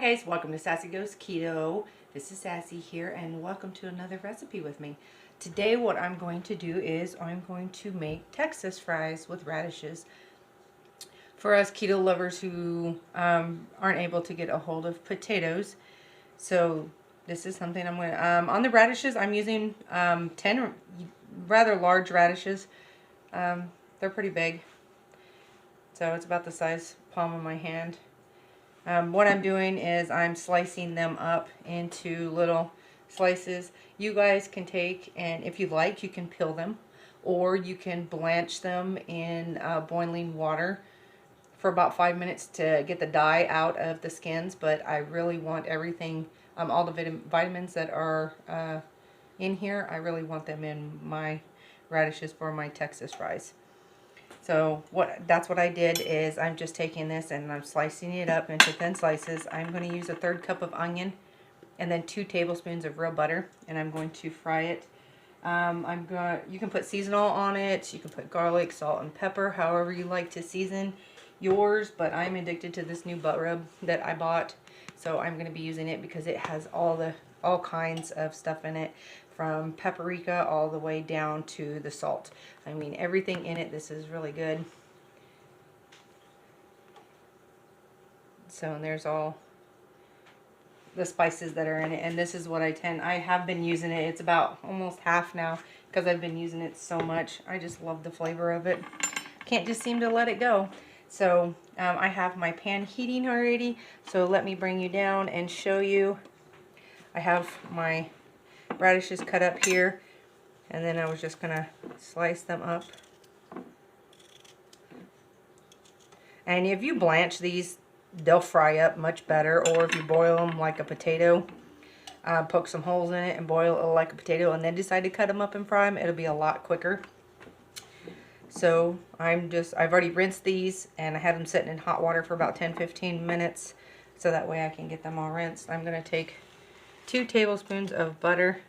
guys, welcome to Sassy Goes Keto. This is Sassy here and welcome to another recipe with me. Today what I'm going to do is I'm going to make Texas fries with radishes. For us keto lovers who aren't able to get a hold of potatoes, so this is something I'm going to, on the radishes I'm using 10 rather large radishes. They're pretty big, so it's about the size palm of my hand. What I'm doing is I'm slicing them up into little slices. You guys can take, and if you like, you can peel them, or you can blanch them in boiling water for about 5 minutes to get the dye out of the skins. But I really want everything, all the vitamins that are in here, I really want them in my radishes for my Texas fries. So that's what I did is I'm just taking this and I'm slicing it up into thin slices. I'm going to use a 1/3 cup of onion and then 2 tablespoons of real butter, and I'm going to fry it. You can put seasonal on it. You can put garlic, salt, and pepper, however you like to season yours. But I'm addicted to this new butt rub that I bought, so I'm going to be using it because it has all kinds of stuff in it, from paprika all the way down to the salt. I mean, everything in it. This is really good. So there's all the spices that are in it, and this is what I have been using it. It's about almost half now because I've been using it so much. I just love the flavor of it. Can't just seem to let it go. So I have my pan heating already, so let me bring you down and show you. I have my radishes cut up here, and then I was just gonna slice them up. And if you blanch these, they'll fry up much better, or if you boil them like a potato, poke some holes in it and boil it like a potato and then decide to cut them up and fry them, it'll be a lot quicker. So I've already rinsed these, and I had them sitting in hot water for about 10-15 minutes, so that way I can get them all rinsed. I'm gonna take 2 tablespoons of butter.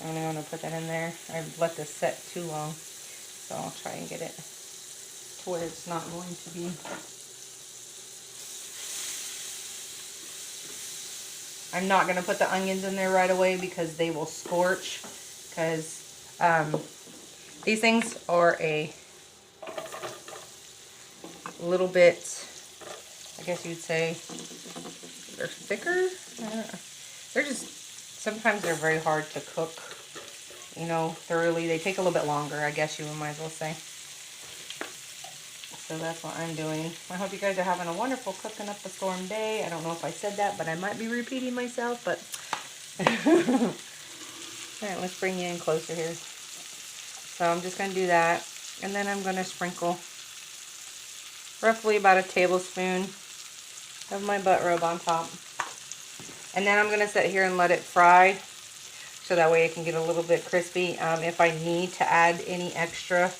I'm going to put that in there. I've let this set too long, so I'll try and get it to where it's not going to be. I'm not going to put the onions in there right away because they will scorch, because these things are a little bit, I guess you'd say, they're thicker. They're just, sometimes they're very hard to cook, you know, thoroughly. They take a little bit longer, I guess you might as well say. So that's what I'm doing. I hope you guys are having a wonderful cooking up a storm day. I don't know if I said that, but I might be repeating myself, but alright, let's bring you in closer here. So I'm just going to do that, and then I'm going to sprinkle roughly about a tablespoon of my butt rub on top. And then I'm going to sit here and let it fry, so that way it can get a little bit crispy. If I need to add any extra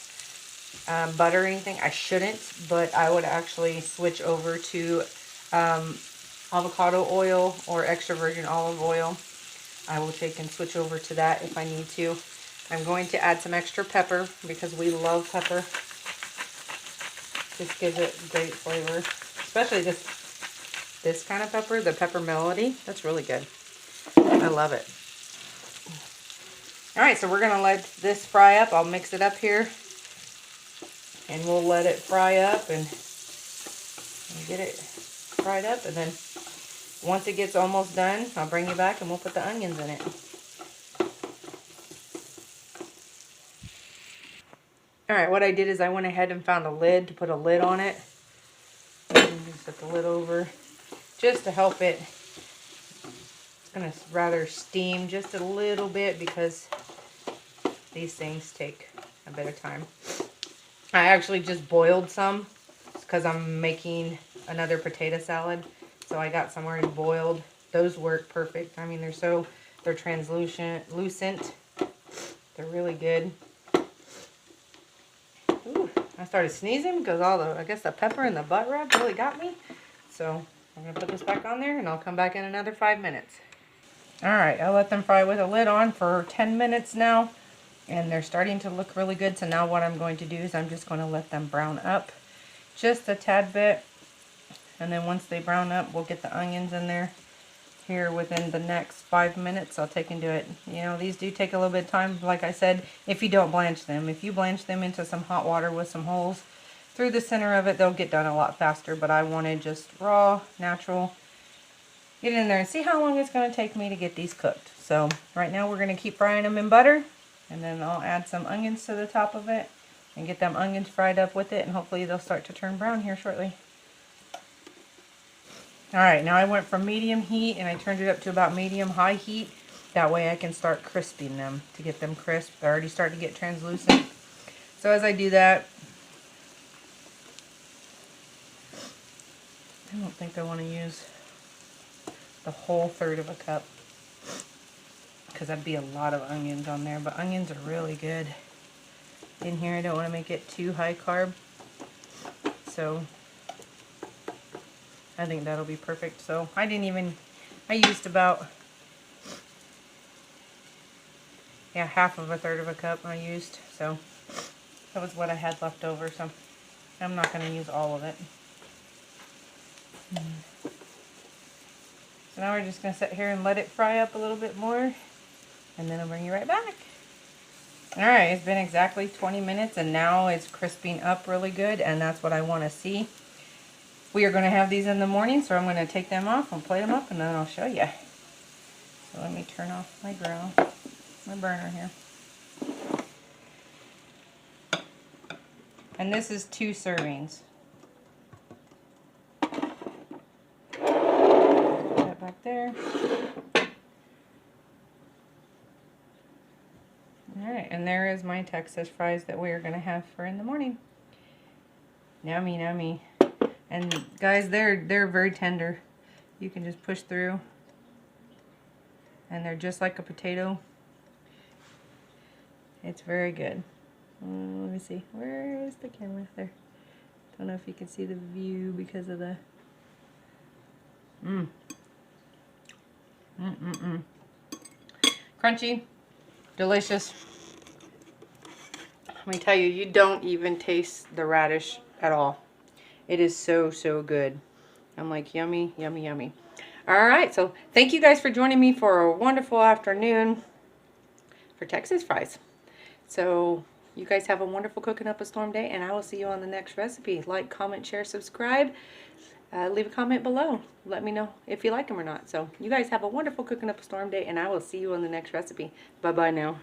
butter or anything, I shouldn't, but I would actually switch over to avocado oil or extra virgin olive oil. I will take and switch over to that if I need to. I'm going to add some extra pepper because we love pepper. Just gives it great flavor, especially this kind of pepper, the pepper melody. That's really good. I love it. Alright, so we're going to let this fry up. I'll mix it up here, and we'll let it fry up and get it fried up. And then once it gets almost done, I'll bring you back and we'll put the onions in it. Alright, what I did is I went ahead and found a lid to put a lid on it. And just put the lid over, just to help it. It's going to rather steam just a little bit because these things take a bit of time. I actually just boiled some because I'm making another potato salad. So I got some already boiled. Those work perfect. I mean, they're translucent. They're really good. Ooh, I started sneezing because I guess the pepper and the butt rub really got me. So I'm going to put this back on there, and I'll come back in another 5 minutes. Alright, I let them fry with a lid on for 10 minutes now, and they're starting to look really good. So now what I'm going to do is I'm just going to let them brown up just a tad bit. And then once they brown up, we'll get the onions in there here within the next 5 minutes. I'll take and do it. You know, these do take a little bit of time, like I said, if you don't blanch them. If you blanch them into some hot water with some holes through the center of it, they'll get done a lot faster. But I wanted just raw, natural. Get in there and see how long it's going to take me to get these cooked. So right now we're going to keep frying them in butter. And then I'll add some onions to the top of it and get them onions fried up with it. And hopefully they'll start to turn brown here shortly. Alright, now I went from medium heat and I turned it up to about medium-high heat. That way I can start crisping them to get them crisp. They're already starting to get translucent. So as I do that, I don't think I want to use the whole 1/3 of a cup, because that'd be a lot of onions on there. But onions are really good in here. I don't want to make it too high carb. So I think that'll be perfect. So I used about, half of a 1/3 of a cup I used. So that was what I had left over. So I'm not going to use all of it. So now we're just going to sit here and let it fry up a little bit more. And then I'll bring you right back. Alright, it's been exactly 20 minutes and now it's crisping up really good. And that's what I want to see. We are going to have these in the morning, so I'm going to take them off and plate them up, and then I'll show you. So let me turn off my burner here. And this is 2 servings. Put that back there. Alright, and there is my Texas fries that we are going to have for in the morning. Yummy, yummy. And guys, they're very tender. You can just push through. And they're just like a potato. It's very good. Let me see. Where is the camera? There. Don't know if you can see the view because of the... Crunchy. Delicious. Let me tell you, you don't even taste the radish at all. It is so, so good. I'm like, yummy, yummy, yummy. Alright, so thank you guys for joining me for a wonderful afternoon for Texas fries. So you guys have a wonderful cooking up a storm day, and I will see you on the next recipe. Like, comment, share, subscribe. Leave a comment below. Let me know if you like them or not. So you guys have a wonderful cooking up a storm day, and I will see you on the next recipe. Bye-bye now.